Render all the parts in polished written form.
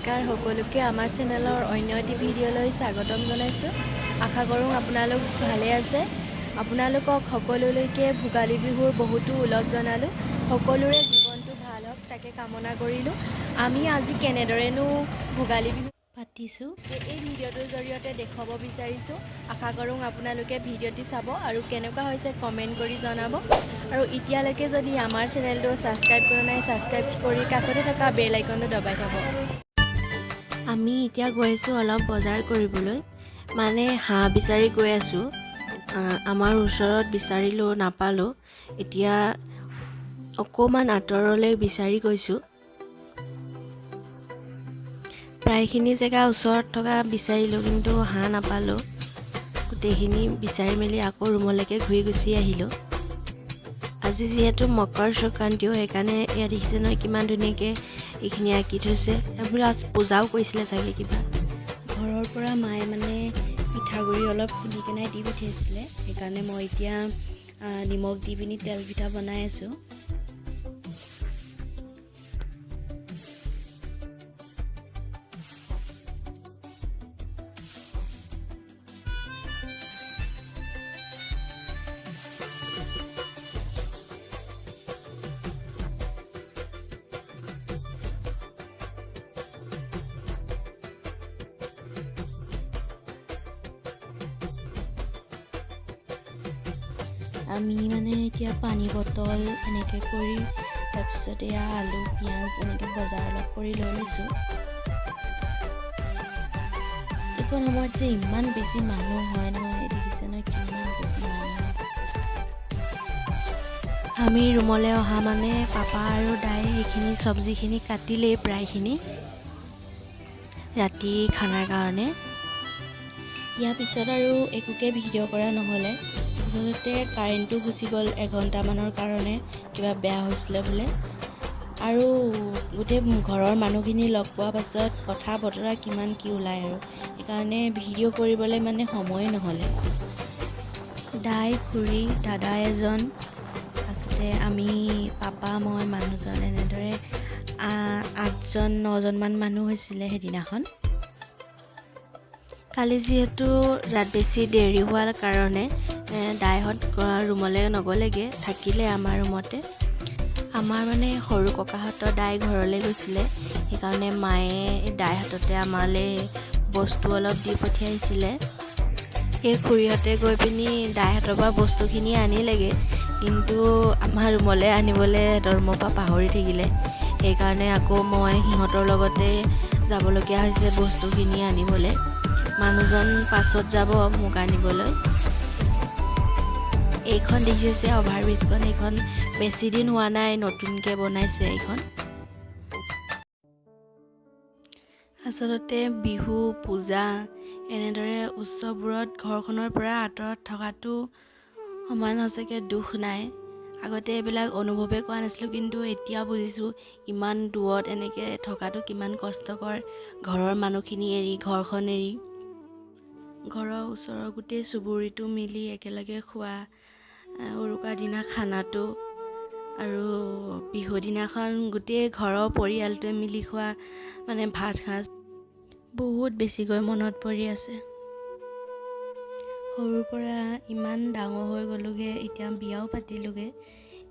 নমস্কাৰ সকলোকে আমাৰ চেনেলৰ অন্য এটি ভিডিঅ'লৈ স্বাগতম জনাইছোঁ। আশা কৰোঁ আপোনালোক ভালে আছে। আপোনালোকক সকলোলৈকে ভোগালী বিহুৰ বহুতো ওলগ জনালোঁ। সকলোৰে জীৱনটো ভাল হওক তাকে কামনা কৰিলোঁ। আমি আজি কেনেদৰেনো ভোগালী বিহু পাতিছোঁ এই ভিডিঅ'টোৰ জৰিয়তে দেখুৱাব বিচাৰিছোঁ। আশা কৰোঁ আপোনালোকে ভিডিঅ'টি চাব আৰু কেনেকুৱা হৈছে কমেণ্ট কৰি জনাব। আৰু এতিয়ালৈকে যদি আমাৰ চেনেলটো ছাবস্ক্ৰাইব কৰা নাই ছাবস্ক্ৰাইব কৰি কাষতে থকা বেল আইকনটো দবাই থ'ব। আমি এতিয়া গৈ আছোঁ অলপ বজাৰ কৰিবলৈ, মানে হাঁহ বিচাৰি গৈ আছোঁ। আমাৰ ওচৰত বিচাৰিলোঁ নাপালোঁ, এতিয়া অকণমান আঁতৰলৈ বিচাৰি গৈছোঁ। প্ৰায়খিনি জেগা ওচৰত থকা বিচাৰিলোঁ কিন্তু হাঁহ নাপালোঁ। গোটেইখিনি বিচাৰি মেলি আকৌ ৰুমলৈকে ঘূৰি গুচি আহিলোঁ। আজি যিহেতু মকৰ সংক্ৰান্তিও, সেইকাৰণে ইয়াত দেখিছে নহয় কিমান ধুনীয়াকৈ এইখিনি আঁকি থৈছে। এইবিলাক পূজাও কৰিছিলে চাগে কিবা। ঘৰৰ পৰা মায়ে মানে পিঠাগুড়ি অলপ খুন্দি কেনে দি পঠিয়াইছিলে, সেইকাৰণে মই এতিয়া নিমখ দি পিনি তেল পিঠা বনাই আছোঁ। আমি মানে এতিয়া পানী বটল এনেকৈ কৰি তাৰপিছত এয়া আলু পিঁয়াজ এনেকৈ বজাৰ অলপ কৰি লৈ লৈছোঁ। এইকণ সময়ত যে ইমান বেছি মানুহ হয় নহয়, দেখিছে নহয় কিমান বেছি মানুহ হয়। আমি ৰুমলৈ অহা মানে পাপা আৰু দাই এইখিনি চব্জিখিনি কাটিলেই প্ৰায়খিনি ৰাতি খানাৰ কাৰণে। ইয়াৰ পিছত আৰু একোকে ভিডিঅ' কৰা নহ'লে। আচলতে কাৰেণ্টটো গুচি গ'ল এঘণ্টামানৰ কাৰণে, কিবা বেয়া হৈছিলে বোলে। আৰু গোটেই ঘৰৰ মানুহখিনি লগ পোৱাৰ পাছত কথা বতৰা কিমান কি ওলায় আৰু, সেইকাৰণে ভিডিঅ' কৰিবলৈ মানে সময়ে নহ'লে। দাই খুৰী দাদা এজন, তাৰপিছতে আমি পাপা মই মানুহজন, এনেদৰে 8-9জনমান মানুহ হৈছিলে সেইদিনাখন। কালি যিহেতু বেছি দেৰি হোৱাৰ কাৰণে দাইহঁত ৰুমলৈ নগ'লেগৈ, থাকিলে আমাৰ ৰুমতে। আমাৰ মানে সৰু ককাহঁতৰ দাই ঘৰলৈ গৈছিলে, সেইকাৰণে মায়ে দাইহঁততে আমালৈ বস্তু অলপ দি পঠিয়াইছিলে। সেই খুৰীহঁতে গৈ পিনি দাইহঁতৰ পৰা বস্তুখিনি আনিলেগৈ, কিন্তু আমাৰ ৰুমলৈ আনিবলৈ সিহঁতৰ ৰুমৰ পৰা পাহৰি থাকিলে। সেইকাৰণে আকৌ মই সিহঁতৰ লগতে যাবলগীয়া হৈছে বস্তুখিনি আনিবলৈ। মানুহজন পাছত যাব মোক আনিবলৈ। এইখন দেখিছে অভাৰব্ৰিজখন, এইখন বেছি দিন হোৱা নাই, নতুনকৈ বনাইছে এইখন। আচলতে বিহু পূজা এনেদৰে উৎসৱবোৰত ঘৰখনৰ পৰা আঁতৰত থকাটো সমান সঁচাকৈ দুখ নাই। আগতে এইবিলাক অনুভৱেই কৰা নাছিলোঁ, কিন্তু এতিয়া বুজিছোঁ ইমান দূৰত এনেকৈ থকাটো কিমান কষ্টকৰ। ঘৰৰ মানুহখিনি এৰি, ঘৰখন এৰি, ঘৰৰ ওচৰৰ গোটেই চুবুৰীটো মিলি একেলগে খোৱা, উৰুকাৰ দিনা খানাটো, আৰু বিহু দিনাখন গোটেই ঘৰৰ পৰিয়ালটোৱে মিলি খোৱা মানে ভাত সাজ বহুত বেছিকৈ মনত পৰি আছে। সৰুৰ পৰা ইমান ডাঙৰ হৈ গ'লোগৈ, এতিয়া বিয়াও পাতিলোগৈ,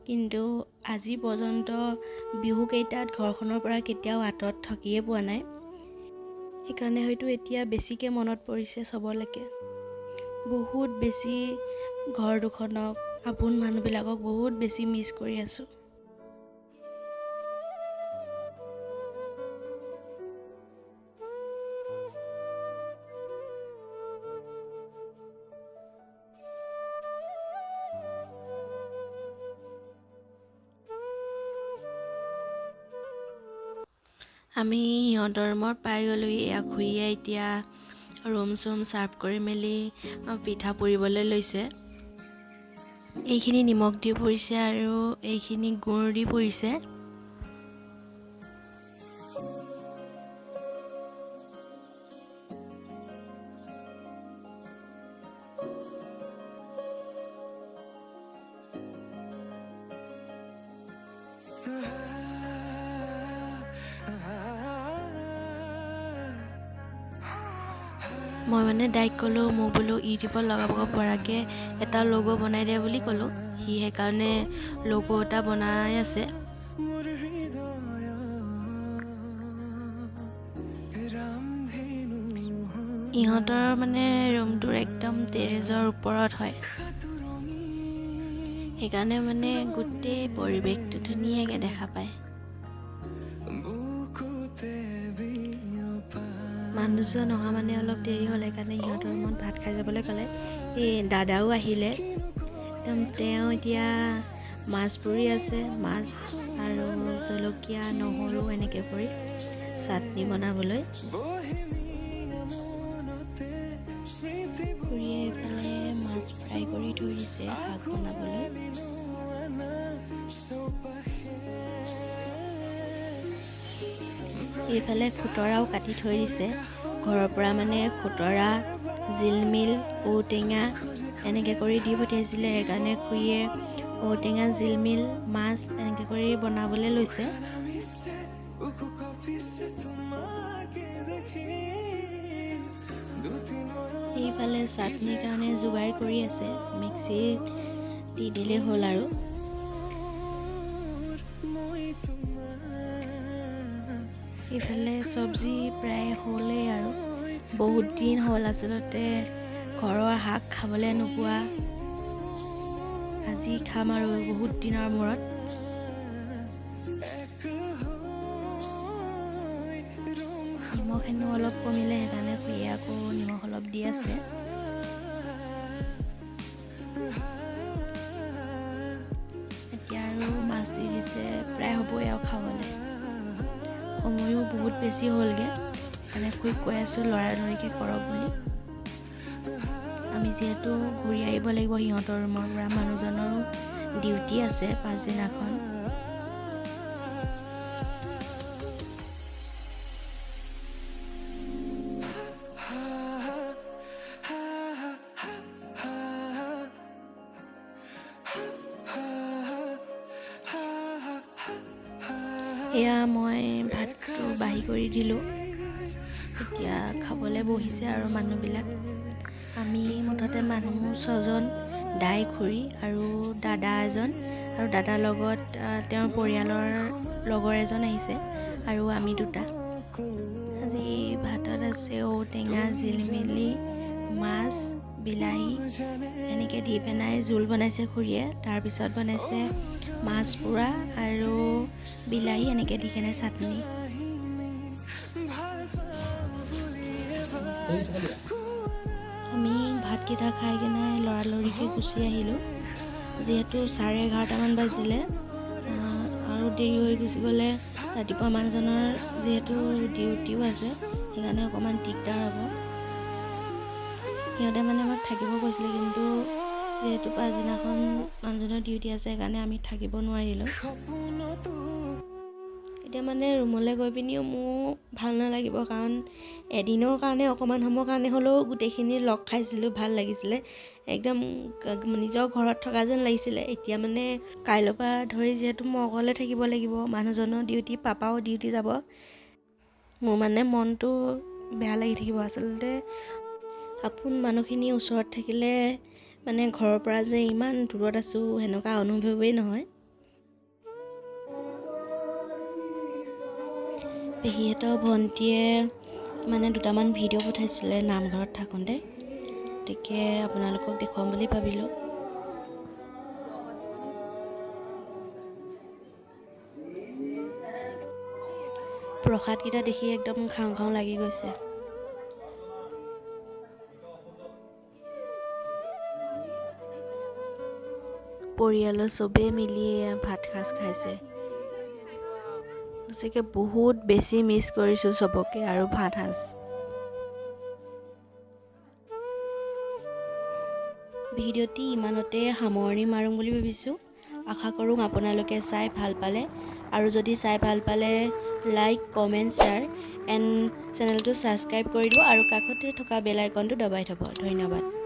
কিন্তু আজি পৰ্যন্ত বিহুকেইটাত ঘৰখনৰ পৰা কেতিয়াও আঁতৰত থাকিয়ে পোৱা নাই। সেইকাৰণে হয়তো এতিয়া বেছিকৈ মনত পৰিছে চবলৈকে। বহুত বেছি ঘৰ দুখনক, আপোন মানুহবিলাকক বহুত বেছি মিছ কৰি আছোঁ। আমি সিহঁতৰ ৰুমত পাই গ'লোঁ। এয়া খুৰীয়ে এতিয়া ৰুম চুম চাৰ্ভ কৰি মেলি পিঠা পুৰিবলৈ লৈছে। এইখিনি নিমখ দি পুৰিছে আৰু এইখিনি গুড় দি পুৰিছে। মই মানে ডাইক ক'লোঁ মোক বোলো ইউটিউবত লগাব পৰাকৈ এটা লগো বনাই দে বুলি ক'লোঁ। সি সেইকাৰণে লগো এটা বনাই আছে। ইহঁতৰ মানে ৰুমটোৰ একদম টেৰেছৰ ওপৰত হয়, সেইকাৰণে মানে গোটেই পৰিৱেশটো ধুনীয়াকৈ দেখা পায়। মানুহজন অহা মানে অলপ দেৰি হ'ল, সেইকাৰণে সিহঁতৰ ৰুমত ভাত খাই যাবলৈ ক'লে। এই দাদাও আহিলে, একদম তেওঁ এতিয়া মাছ পুৰি আছে, মাছ আৰু জলকীয়া নহৰু এনেকৈ কৰি চাটনি বনাবলৈ। খুৰীয়ে এইফালে মাছ ফ্ৰাই কৰি থৈ দিছে শাক বনাবলৈ। এইফালে খুতৰাও কাটি থৈ দিছে, ঘৰৰ পৰা মানে খুতৰা, জিলমিল, ঔটেঙা এনেকৈ কৰি দি পঠিয়াইছিলে। সেইকাৰণে খুৰীয়ে ঔটেঙা, জিলমিল, মাছ এনেকৈ কৰি বনাবলৈ লৈছে। এইফালে চাটনিৰ কাৰণে যোগাৰ কৰি আছে, মিক্সিত দি দিলেই হ'ল আৰু। এইফালে চব্জি প্ৰায় হ'লেই আৰু, বহুত দিন হ'ল আচলতে ঘৰৰ শাক খাবলৈ নোপোৱা। আজি খাম আৰু বহুত দিনৰ মূৰত। নিমখ হেনো অলপ কমিলে, সেইকাৰণে খুৰীয়ে আকৌ নিমখ অলপ দি আছে। এতিয়া আৰু মাছ দি দিছে, প্ৰায় হ'বই আৰু খাবলৈ। সময়ো বহুত বেছি হ'লগৈ, সেইকাৰণে খুৰীক কৈ আছোঁ লৰালৰিকৈ কৰক বুলি। আমি যিহেতু ঘূৰি আহিব লাগিব সিহঁতৰ ৰুমৰ পৰা, মানুহজনৰো ডিউটি আছে পাছদিনাখন। এয়া মই ভাতটো বাঢ়ি কৰি দিলোঁ, এতিয়া খাবলৈ বহিছে আৰু মানুহবিলাক। আমি মুঠতে মানুহ 6জন, দাই, খুৰী আৰু দাদা এজন, আৰু দাদাৰ লগত তেওঁৰ পৰিয়ালৰ লগৰ এজন আহিছে, আৰু আমি 2টা। আজি ভাতত আছে ঔটেঙা, জিলমিলি, মাছ, বিলাহী এনেকৈ দি পেলাই জোল বনাইছে খুৰীয়ে। তাৰপিছত বনাইছে মাছ পোৰা আৰু বিলাহী এনেকৈ দি কেনে চাটনি। আমি ভাতকেইটা খাই কেনে লৰালৰিকৈ গুচি আহিলোঁ, যিহেতু 11:30মান বাজিলে আৰু দেৰি হৈ গুচি গ'লে ৰাতিপুৱা মানুহজনৰ যিহেতু ডিউটিও আছে, সেইকাৰণে অকণমান দিগদাৰ হ'ব। সিহঁতে মানে আমাক থাকিব কৈছিলে, কিন্তু যিহেতু পাছদিনাখন মানুহজনৰ ডিউটি আছে, সেইকাৰণে আমি থাকিব নোৱাৰিলোঁ। এতিয়া মানে ৰুমলৈ গৈ পিনিও মোৰ ভাল নালাগিব, কাৰণ এদিনৰ কাৰণে অকণমান সময়ৰ কাৰণে হ'লেও গোটেইখিনি লগ খাইছিলোঁ, ভাল লাগিছিলে, একদম নিজৰ ঘৰত থকা যেন লাগিছিলে। এতিয়া মানে কাইলৈৰ পৰা ধৰি যিহেতু মই অকলে থাকিব লাগিব, মানুহজনৰ ডিউটি, পাপাও ডিউটি যাব, মোৰ মানে মনটো বেয়া লাগি থাকিব। আচলতে আপোন মানুহখিনি ওচৰত থাকিলে মানে ঘৰৰ পৰা যে ইমান দূৰত আছোঁ সেনেকুৱা অনুভৱেই নহয়। পেহীহঁতৰ ভণ্টীয়ে মানে 2টামান ভিডিঅ' পঠাইছিলে নামঘৰত থাকোঁতে, গতিকে আপোনালোকক দেখুৱাম বুলি ভাবিলোঁ। প্ৰসাদকেইটা দেখি একদম খাওঁ খাওঁ লাগি গৈছে। পৰিয়ালৰ চবেই মিলি ভাত সাজ খাইছে। সঁচাকৈ বহুত বেছি মিছ কৰিছোঁ চবকে আৰু ভাত সাজ। ভিডিঅ'টি ইমানতে সামৰণি মাৰোঁ বুলি ভাবিছোঁ। আশা কৰোঁ আপোনালোকে চাই ভাল পালে, আৰু যদি চাই ভাল পালে লাইক, কমেণ্ট, শ্বেয়াৰ এণ্ড চেনেলটো ছাবস্ক্ৰাইব কৰি দিব, আৰু কাষতে থকা বেল আইকনটো দবাই থ'ব। ধন্যবাদ।